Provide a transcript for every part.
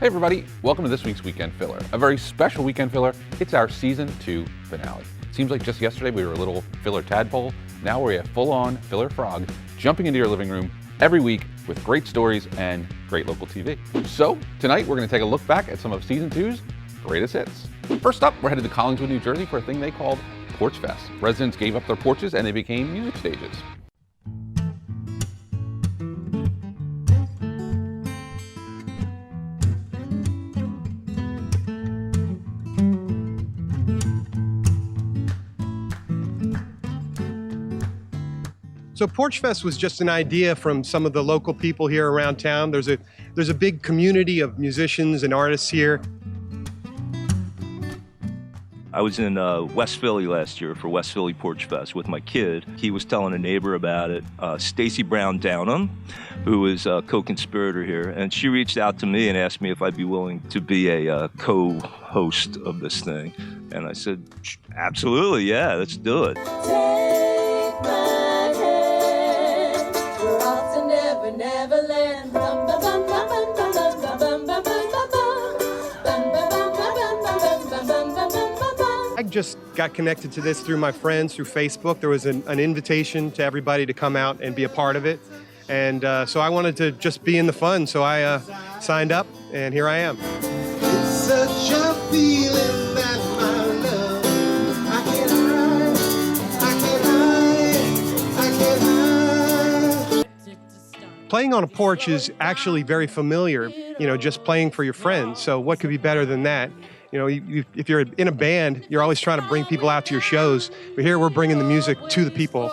Hey everybody, welcome to this week's Weekend Filler. A very special Weekend Filler. It's our Season 2 finale. Seems like just yesterday we were a little filler tadpole. Now we're a full-on filler frog, jumping into your living room every week with great stories and great local TV. So tonight we're going to take a look back at some of Season 2's greatest hits. First up, we're headed to Collingswood, New Jersey for a thing they called Porchfest. Residents gave up their porches and they became music stages. So Porchfest was just an idea from some of the local people here around town. There's a big community of musicians and artists here. I was in West Philly last year for West Philly Porchfest with my kid. He was telling a neighbor about it, Stacy Brown Downham, who is a co-conspirator here, and she reached out to me and asked me if I'd be willing to be a co-host of this thing. And I said, absolutely, yeah, let's do it. Neverland. I just got connected to this through my friends, through Facebook. There was an invitation to everybody to come out and be a part of it. And so I wanted to just be in the fun. So I signed up, and here I am. It's such a feeling that my love, I can't hide. Playing on a porch is actually very familiar, you know, just playing for your friends. So what could be better than that? You know, if you're in a band, you're always trying to bring people out to your shows. But here we're bringing the music to the people.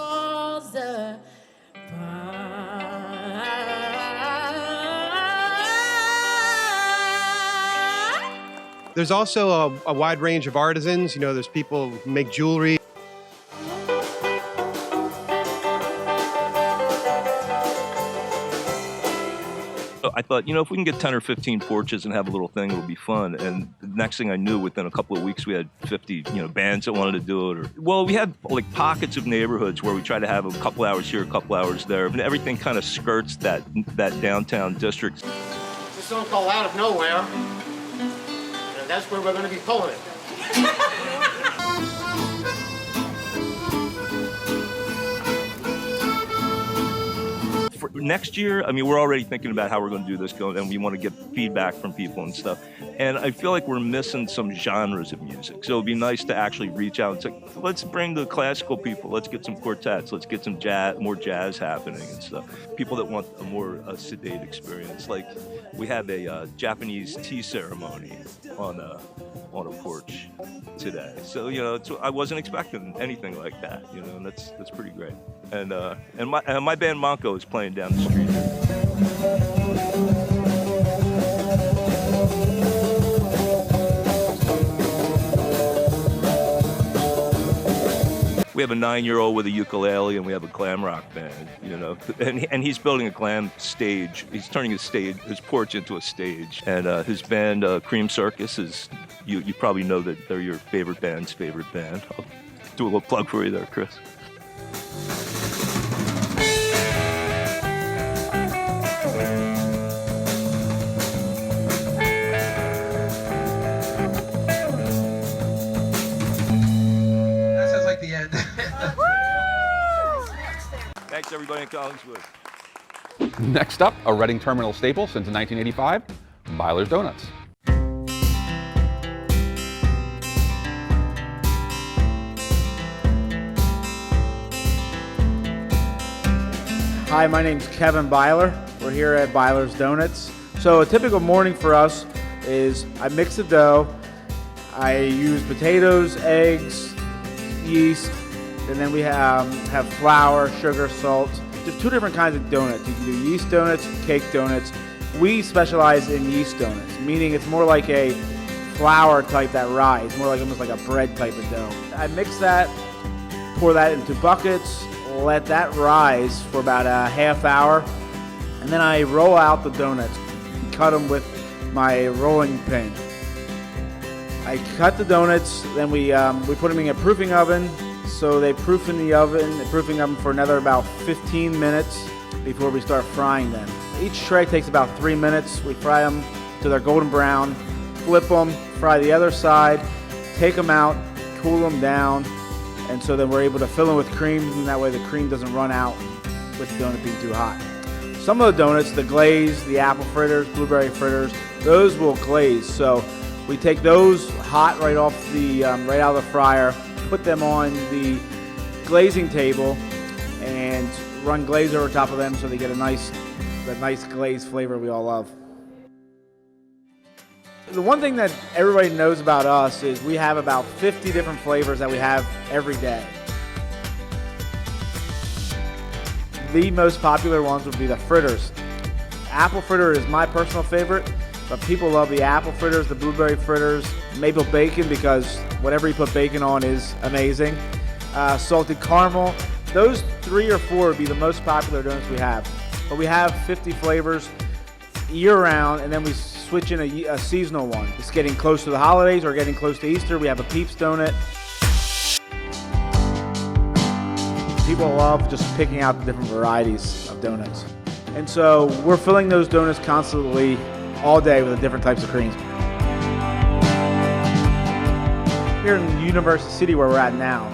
There's also a wide range of artisans. You know, there's people who make jewelry. I thought, you know, if we can get 10 or 15 porches and have a little thing, it'll be fun. And the next thing I knew, within a couple of weeks, we had 50, bands that wanted to do it. Well, we had like pockets of neighborhoods where we try to have a couple hours here, a couple hours there. And everything kind of skirts that downtown district. This song called Out of Nowhere, and that's where we're going to be pulling it. For next year, I mean, we're already thinking about how we're going to do this, and we want to get feedback from people and stuff. And I feel like we're missing some genres of music. So it'd be nice to actually reach out and say, let's bring the classical people, let's get some quartets, let's get some jazz, more jazz happening and stuff. People that want a more sedate experience. Like we have a Japanese tea ceremony on a porch today. So, I wasn't expecting anything like that, and that's pretty great. And my band Monco is playing down the street here. We have a 9-year-old with a ukulele, and we have a glam rock band, and he's building a glam stage. He's turning his porch into a stage. And his band, Cream Circus, is, you probably know that they're your favorite band's favorite band. I'll do a little plug for you there, Chris. Thanks, everybody in Collingswood. Next up, a Reading terminal staple since 1985, Beiler's Doughnuts. Hi, my name's Kevin Beiler. We're here at Beiler's Doughnuts. So a typical morning for us is I mix the dough, I use potatoes, eggs, yeast, and then we have flour, sugar, salt. There's two different kinds of donuts. You can do yeast donuts, cake donuts. We specialize in yeast donuts, meaning it's more like a flour type that rise, more like almost like a bread type of dough. I mix that, pour that into buckets, let that rise for about a half hour, and then I roll out the donuts, cut them with my rolling pin. I cut the donuts, then we put them in a proofing oven. So they proof in the proofing oven for another about 15 minutes before we start frying them. Each tray takes about 3 minutes. We fry them till they're golden brown, flip them, fry the other side, take them out, cool them down, and so then we're able to fill them with cream, and that way the cream doesn't run out with the donut being too hot. Some of the donuts, the glaze, the apple fritters, blueberry fritters, those will glaze. So we take those hot right off the right out of the fryer, put them on the glazing table, and run glaze over top of them so they get that nice glaze flavor we all love. The one thing that everybody knows about us is we have about 50 different flavors that we have every day. The most popular ones would be the fritters. Apple fritter is my personal favorite, but people love the apple fritters, the blueberry fritters, maple bacon, because whatever you put bacon on is amazing. Salted caramel. Those 3 or 4 would be the most popular donuts we have. But we have 50 flavors year-round, and then we switch in a seasonal one. It's getting close to the holidays or getting close to Easter. We have a Peeps donut. People love just picking out the different varieties of donuts. And so we're filling those donuts constantly all day with the different types of creams. Here in University City where we're at now,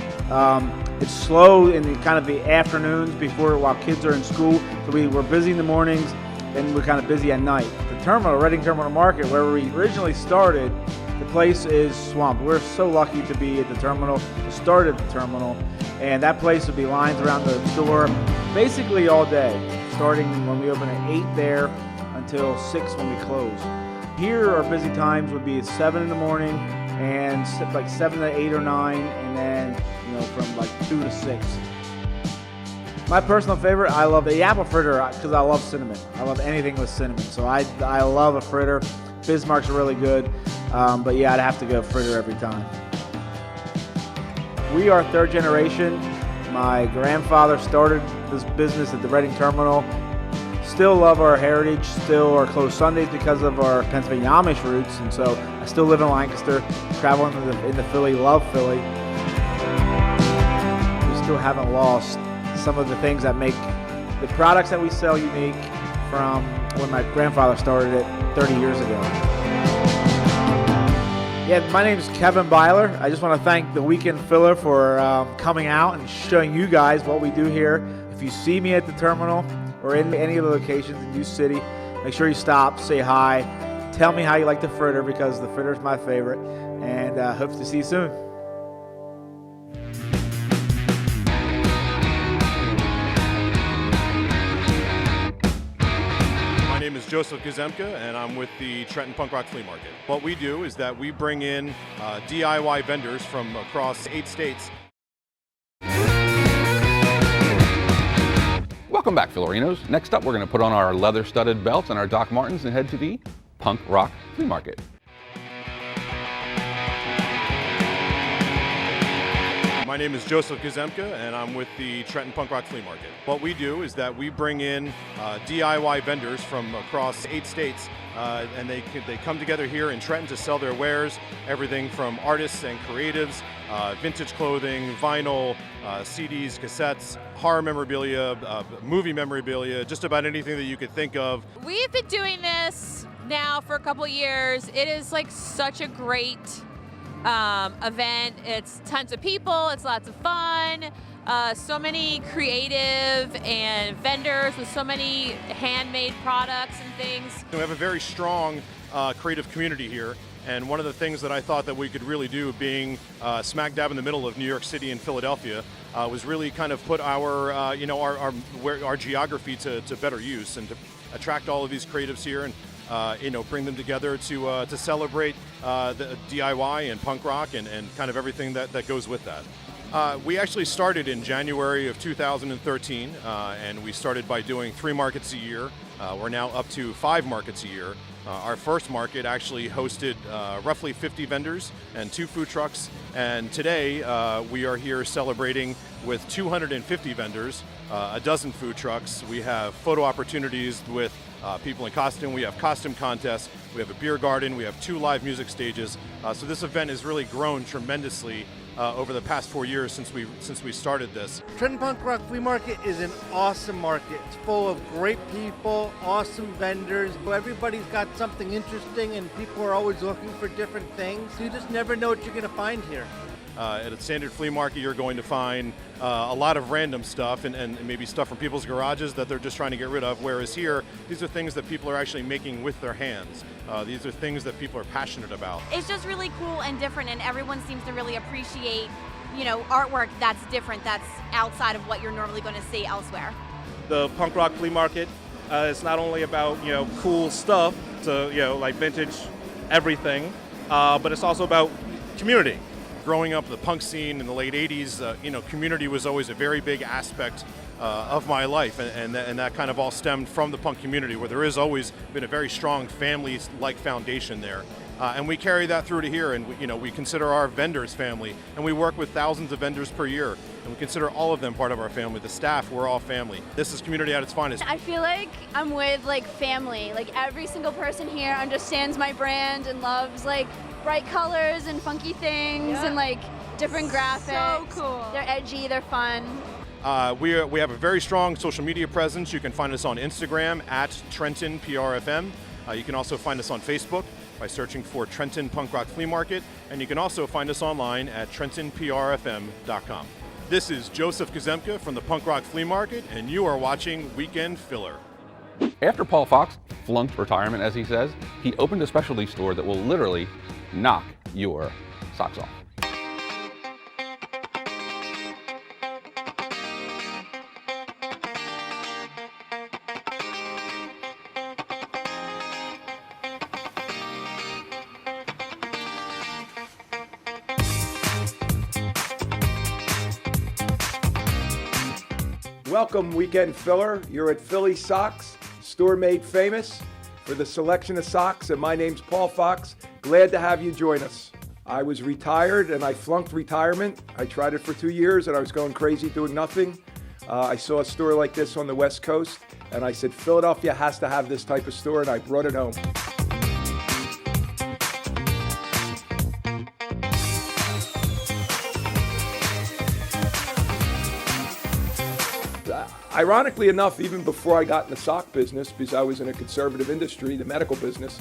it's slow in the afternoons while kids are in school. So we're busy in the mornings and we're kind of busy at night. The terminal, Reading Terminal Market, where we originally started, the place is swamped. We're so lucky to be at the terminal, to start at the terminal, and that place would be lines around the store basically all day, starting when we open at 8 there until 6 when we close. Here our busy times would be at 7 in the morning and like 7 to 8 or 9, and then from like 2 to 6. My personal favorite, I love the apple fritter because I love cinnamon. I love anything with cinnamon, so I love a fritter. Bismarck's are really good, but yeah, I'd have to go fritter every time. We are 3rd generation. My grandfather started this business at the Reading Terminal. Still love our heritage, still our closed Sundays because of our Pennsylvania Amish roots, and so I still live in Lancaster, travel into Philly, love Philly. We still haven't lost some of the things that make the products that we sell unique from when my grandfather started it 30 years ago. Yeah, my name is Kevin Beiler. I just want to thank the Weekend Filler for coming out and showing you guys what we do here. If you see me at the terminal or in any of the locations in New City, make sure you stop, say hi, tell me how you like the fritter, because the fritter is my favorite, and hope to see you soon. My name is Joseph Gazemka, and I'm with the Trenton Punk Rock Flea Market. What we do is that we bring in DIY vendors from across 8 states. Welcome back, Fillerinos. Next up, we're going to put on our leather-studded belts and our Doc Martens and head to the Punk Rock Flea Market. My name is Joseph Gazemka, and I'm with the Trenton Punk Rock Flea Market. What we do is that we bring in DIY vendors from across 8 states, and they come together here in Trenton to sell their wares, everything from artists and creatives, vintage clothing, vinyl, CDs, cassettes, horror memorabilia, movie memorabilia, just about anything that you could think of. We've been doing this now for a couple years. It is like such a great event. It's tons of people, it's lots of fun, so many creative and vendors with so many handmade products and things. We have a very strong creative community here, and one of the things that I thought that we could really do, being smack dab in the middle of New York City and Philadelphia, was really kind of put our our geography to better use, and to attract all of these creatives here and bring them together to celebrate the DIY and punk rock and kind of everything that goes with that. We actually started in January of 2013, and we started by doing 3 markets a year. We're now up to 5 markets a year. Our first market actually hosted roughly 50 vendors and 2 food trucks, and today we are here celebrating with 250 vendors, a dozen food trucks. We have photo opportunities with people in costume. We have costume contests. We have a beer garden. We have 2 live music stages. So this event has really grown tremendously over the past 4 years since we started this. Trenton Punk Rock Flea Market is an awesome market. It's full of great people, awesome vendors. Everybody's got something interesting and people are always looking for different things. You just never know what you're going to find here. At a standard flea market, you're going to find a lot of random stuff and maybe stuff from people's garages that they're just trying to get rid of, whereas here, these are things that people are actually making with their hands. These are things that people are passionate about. It's just really cool and different, and everyone seems to really appreciate, artwork that's different, that's outside of what you're normally going to see elsewhere. The punk rock flea market is not only about, cool stuff, like vintage everything, but it's also about community. Growing up the punk scene in the late 80s, community was always a very big aspect of my life, and that kind of all stemmed from the punk community, where there has always been a very strong family-like foundation there. And we carry that through to here, and we consider our vendors family, and we work with thousands of vendors per year, and we consider all of them part of our family. The staff, we're all family. This is community at its finest. I feel like I'm with family. Every single person here understands my brand and loves bright colors and funky things and different graphics. So cool. They're edgy, they're fun. We have a very strong social media presence. You can find us on Instagram at Trenton PRFM. You can also find us on Facebook by searching for Trenton Punk Rock Flea Market, and you can also find us online at trentonprfm.com. This is Joseph Kazemka from the Punk Rock Flea Market, and you are watching Weekend Filler. After Paul Fox flunked retirement, as he says, he opened a specialty store that will literally knock your socks off. Welcome, Weekend Filler. You're at Philly Socks, store made famous for the selection of socks, and my name's Paul Fox. Glad to have you join us. I was retired and I flunked retirement. I tried it for 2 years and I was going crazy doing nothing. I saw a store like this on the West Coast and I said, Philadelphia has to have this type of store, and I brought it home. Ironically enough, even before I got in the sock business, because I was in a conservative industry, the medical business,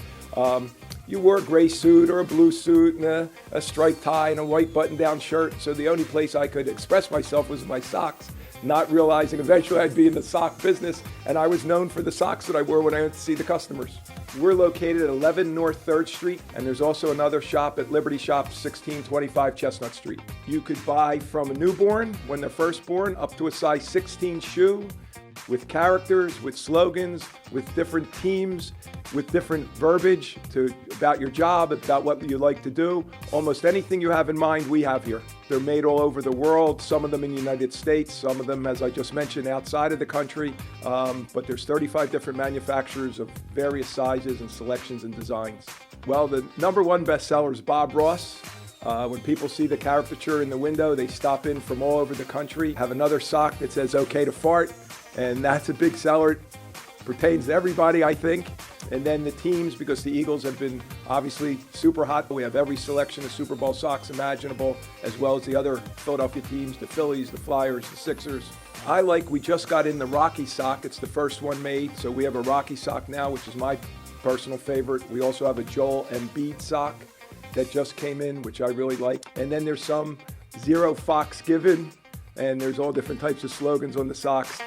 you wore a gray suit or a blue suit and a striped tie and a white button-down shirt. So the only place I could express myself was in my socks, not realizing eventually I'd be in the sock business. And I was known for the socks that I wore when I went to see the customers. We're located at 11 North 3rd Street, and there's also another shop at Liberty Shop, 1625 Chestnut Street. You could buy from a newborn, when they're first born, up to a size 16 shoe, with characters, with slogans, with different teams, with different verbiage about your job, about what you like to do. Almost anything you have in mind, we have here. They're made all over the world, some of them in the United States, some of them, as I just mentioned, outside of the country. But there's 35 different manufacturers of various sizes and selections and designs. Well, the number one bestseller is Bob Ross. When people see the caricature in the window, they stop in from all over the country. Have another sock that says "Okay to Fart," and that's a big seller. It pertains to everybody, I think. And then the teams, because the Eagles have been obviously super hot. We have every selection of Super Bowl socks imaginable, as well as the other Philadelphia teams, the Phillies, the Flyers, the Sixers. We just got in the Rocky sock. It's the first one made, so we have a Rocky sock now, which is my personal favorite. We also have a Joel Embiid sock that just came in, which I really like. And then there's some Zero Fox Given, and there's all different types of slogans on the socks.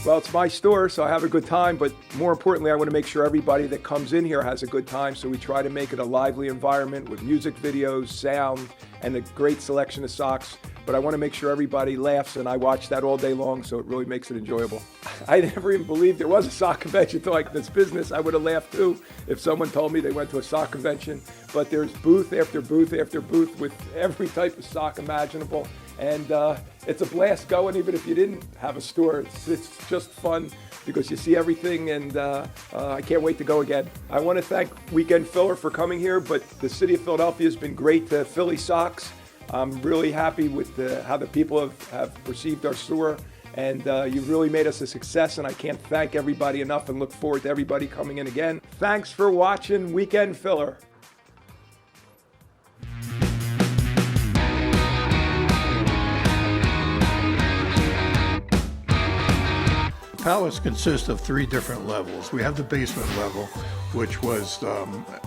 Well, it's my store, so I have a good time, but more importantly, I want to make sure everybody that comes in here has a good time, so we try to make it a lively environment with music videos, sound, and a great selection of socks. But I want to make sure everybody laughs, and I watch that all day long, so it really makes it enjoyable. I never even believed there was a sock convention until like this business. I would have laughed too if someone told me they went to a sock convention. But there's booth after booth after booth with every type of sock imaginable. And it's a blast going, even if you didn't have a store. It's just fun because you see everything, and I can't wait to go again. I want to thank Weekend Filler for coming here, but the city of Philadelphia has been great to Philly Socks. I'm really happy with how the people have perceived our store, and you've really made us a success, and I can't thank everybody enough and look forward to everybody coming in again. Thanks for watching Weekend Filler. Palace consists of 3 different levels. We have the basement level, which was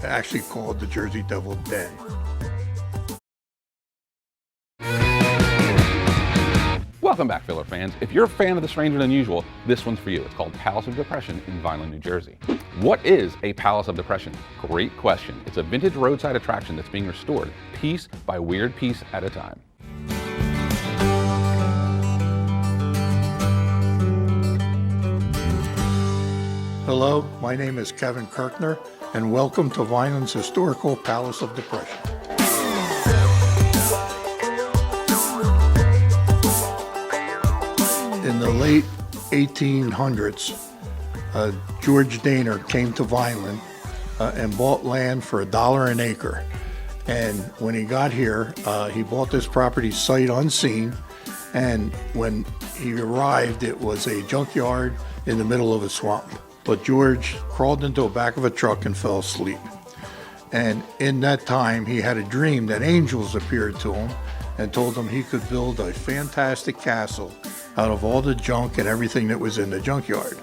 actually called the Jersey Devil Den. Welcome back, Filler fans. If you're a fan of the strange and unusual, this one's for you. It's called Palace of Depression in Vineland, New Jersey. What is a Palace of Depression? Great question. It's a vintage roadside attraction that's being restored piece by weird piece at a time. Hello, my name is Kevin Kirkner, and welcome to Vineland's historical Palace of Depression. In the late 1800s, George Daynor came to Vineland and bought land for $1 an acre. And when he got here, he bought this property sight unseen, and when he arrived, it was a junkyard in the middle of a swamp. But George crawled into the back of a truck and fell asleep. And in that time, he had a dream that angels appeared to him and told him he could build a fantastic castle out of all the junk and everything that was in the junkyard.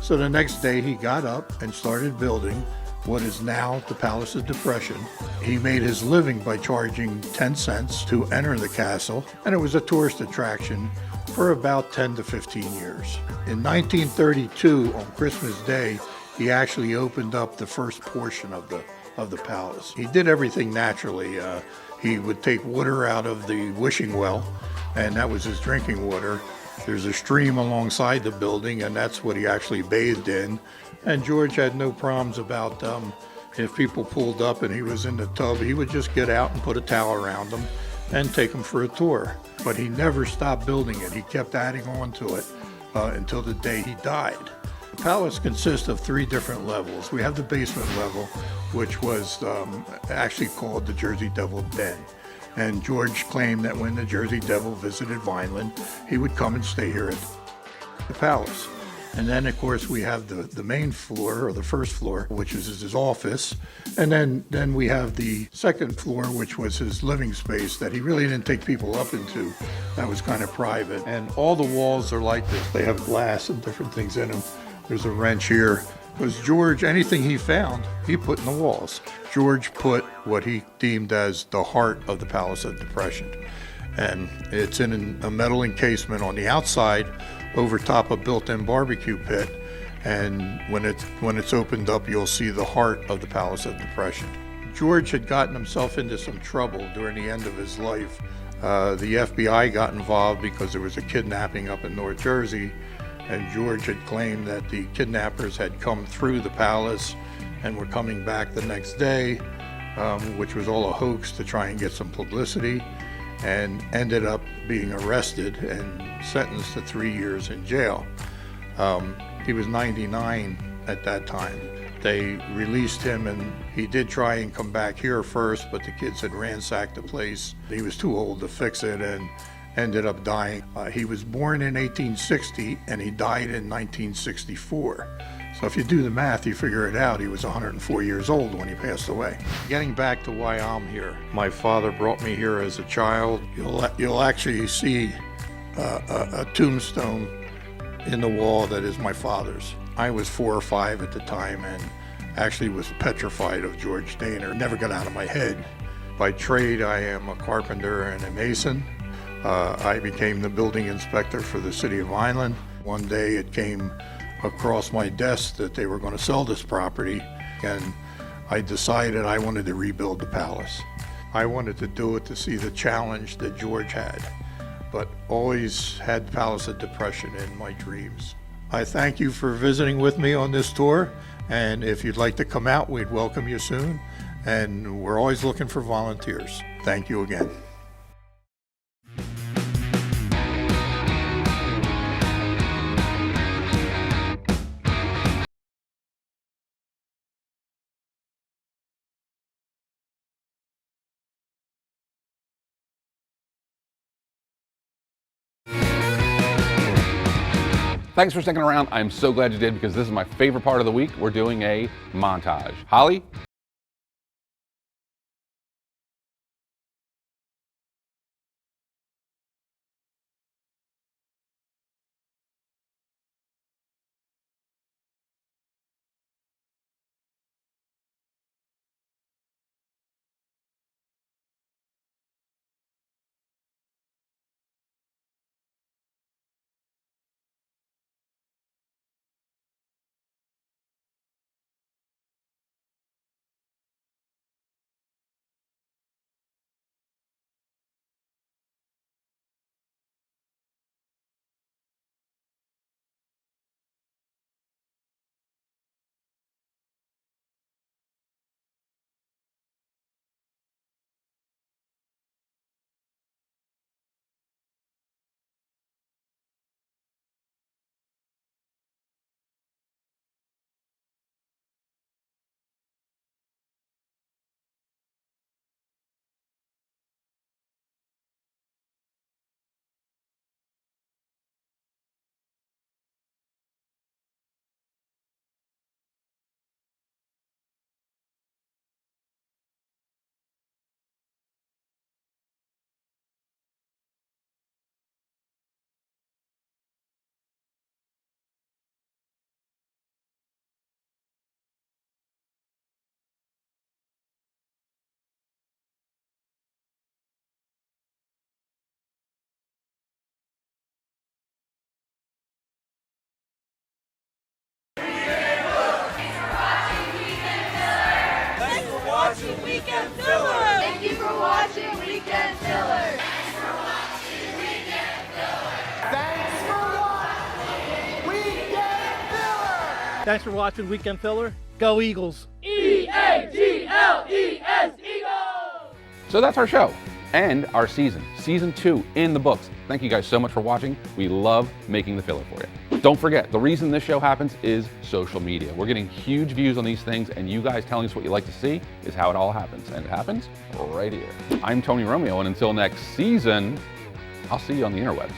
So the next day, he got up and started building what is now the Palace of Depression. He made his living by charging 10 cents to enter the castle, and it was a tourist attraction for about 10 to 15 years. In 1932, on Christmas Day, he actually opened up the first portion of the palace. He did everything naturally. He would take water out of the wishing well, and that was his drinking water. There's a stream alongside the building, and that's what he actually bathed in. And George had no problems about if people pulled up and he was in the tub, he would just get out and put a towel around them and take them for a tour. But he never stopped building it. He kept adding on to it until the day he died. The palace consists of 3 different levels. We have the basement level, which was actually called the Jersey Devil Den. And George claimed that when the Jersey Devil visited Vineland, he would come and stay here at the palace. And then, of course, we have the main floor, or the first floor, which is his office. And then we have the second floor, which was his living space that he really didn't take people up into. That was kind of private. And all the walls are like this. They have glass and different things in them. There's a wrench here. Because George, anything he found, he put in the walls. George put what he deemed as the heart of the Palace of Depression. And it's in a metal encasement on the outside over top a built-in barbecue pit, and when it's opened up, you'll see the heart of the Palace of Depression. George had gotten himself into some trouble during the end of his life. The FBI got involved because there was a kidnapping up in North Jersey, and George had claimed that the kidnappers had come through the palace and were coming back the next day, which was all a hoax to try and get some publicity, and ended up being arrested and sentenced to 3 years in jail. He was 99 at that time. They released him, and he did try and come back here first, but the kids had ransacked the place. He was too old to fix it and ended up dying. He was born in 1860 and he died in 1964. So if you do the math, you figure it out. He was 104 years old when he passed away. Getting back to why I'm here. My father brought me here as a child. You'll actually see a tombstone in the wall that is my father's. I was 4 or 5 at the time and actually was petrified of George Daynor. Never got out of my head. By trade, I am a carpenter and a mason. I became the building inspector for the city of Vineland. One day it came across my desk that they were going to sell this property, and I decided I wanted to rebuild the palace. I wanted to do it to see the challenge that George had, but always had the Palace of Depression in my dreams. I thank you for visiting with me on this tour, and if you'd like to come out, we'd welcome you soon, and we're always looking for volunteers. Thank you again. Thanks for sticking around. I'm so glad you did because this is my favorite part of the week. We're doing a montage. Holly? Weekend Filler! Thank you for watching Weekend Filler! Thanks for watching Weekend Filler! Thanks for watching Weekend Filler! Thanks for watching Weekend Filler. Go Eagles! E-A-G-L-E-S, Eagles! So that's our show and our season. Season 2 in the books. Thank you guys so much for watching. We love making the filler for you. Don't forget, the reason this show happens is social media. We're getting huge views on these things, and you guys telling us what you like to see is how it all happens. And it happens right here. I'm Tony Romeo, and until next season, I'll see you on the interwebs.